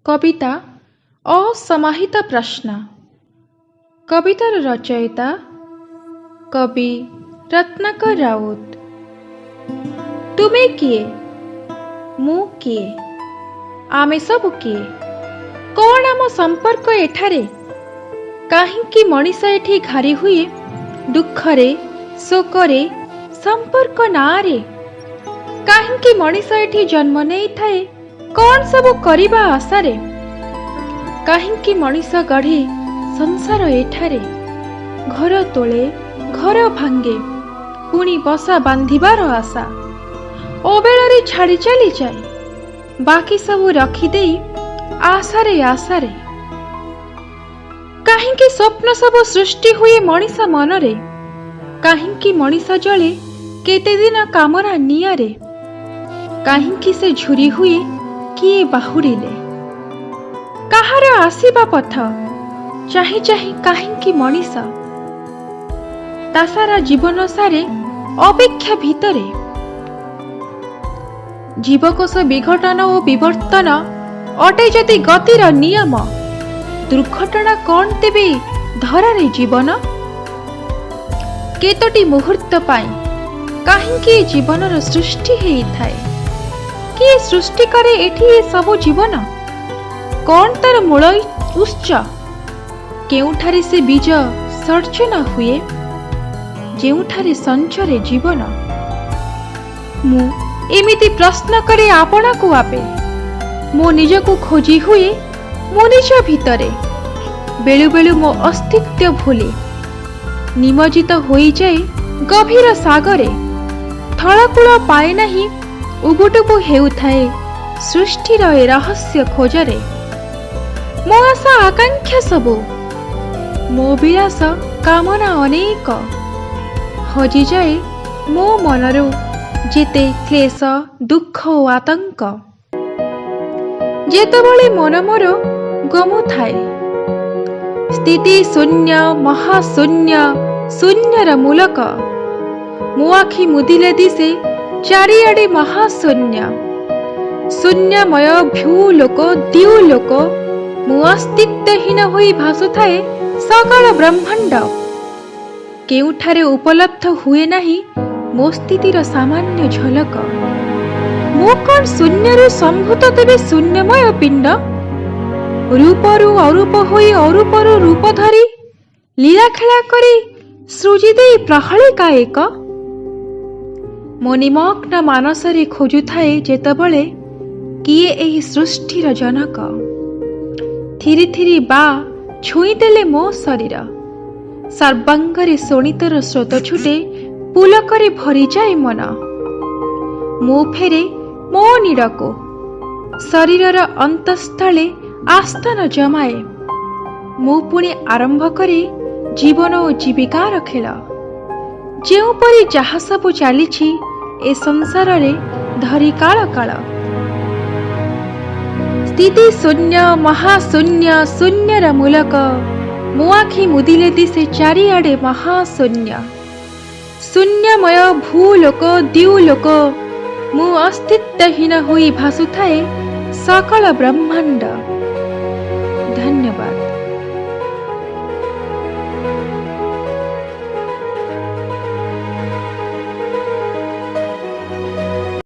कविता असमाहित प्रश्न। कवितार रचयिता कवि रत्नाकर राउत। तुमे किए, मु किए, आमे सब किए, कौन आम संपर्क एठारे? काहींकि मनीष एठी घारी हुए दुखरे शोकरे संपर्क नारे? काहींकि मनीष एठी जन्म नहीं थाए कौन सब करिबा आशारे? काहींकि मनीष गढ़े संसार एठारे घर तोले घर भांगे पुणी बसा बांधिबार आशा अबेलारे छाड़ी चली जाए बाकी सब रखिदे आशारे आशारे। काहींकि स्वप्न सब सृष्टि हुए मनीष मनरे? काहींकि मनीष जले केते दिन कामरा नियारे? काहींकि से झुरी हुए किए बाहुड़िले? काहार आसीबा पथ चाही चाही काहींकि मनीष ता सारा जीवन सारे अपेक्षा भितरे? जीवकोश विघटन और विवर्तन अटे जदि गतिर नियम, दुर्घटना कौन तेबे धरारे जीवन? केतोटी मुहूर्त पाई काहींकि जीवनर सृष्टि हेई थाए? किए सृष्टि करे एठी ए सब जीवन? कौन तार मूल उच्च? केउठारे से बीज सर्जना हुए जेउठारे संचरे जीवन? मु एमिति प्रश्न करे आपना को आपे मो निज को खोजी हुए मो निज भितरे बेलु बेलु मो अस्तित्व भूले निमज्जित होई जाए गभीर सागरे थळकूल पाए नहीं उबुटुबु हेउथाए सृष्टिर ए रहस्य खोजरे। मो आशा आकांक्षा सबु मो विलास कामना अनेक हजि जाए मो मनरु जेते क्लेश दुख और आतंक। जेतबळे मन मोर गमु थाए स्थिति शून्य महाशून्य शून्यर मूलक मो आखि मुदिले दिसे चारिआडे महाशून्य शून्यमय भ्यू लोक दिउ लोक मु अस्तित्वहीन होई भासुथाए सकल ब्रह्मांड। केउठारे उपलब्ध हुए नहीं मो स्थितिर सामान्य झलक? मो कौन शून्यरु संभूत तेबे शून्यमय पिंड? रूपरु अरूप होई अरूपरु रूप धरी लीला खेला करी सृजी दे प्रहलिका एक? मो निमग्न मानसरे खोजुथाए जेतबळे किए एही सृष्टिर जनक? थिरी थिरी बा छुई देले मो शरीर सर्वांगरे शोणितर स्रोत छुटे पुलकरे भरी जाए मन। मो फेरे मो नीड़को शरीरर अंतस्थले आस्थान जमाए मु पुणी आरंभ करे जीवन और जीविकार खेल। जेउपरि जहा सबु चलीछि ए संसार रे धरी काल काल स्थिति शून्य महाशून्य शून्यर मूलक मो आखि मुदिले दिसे चारिआडे महाशून्य शून्यमय भूलोक दिउलोक मु अस्तित्वहीन होई भासुथाए सकल ब्रह्मांड।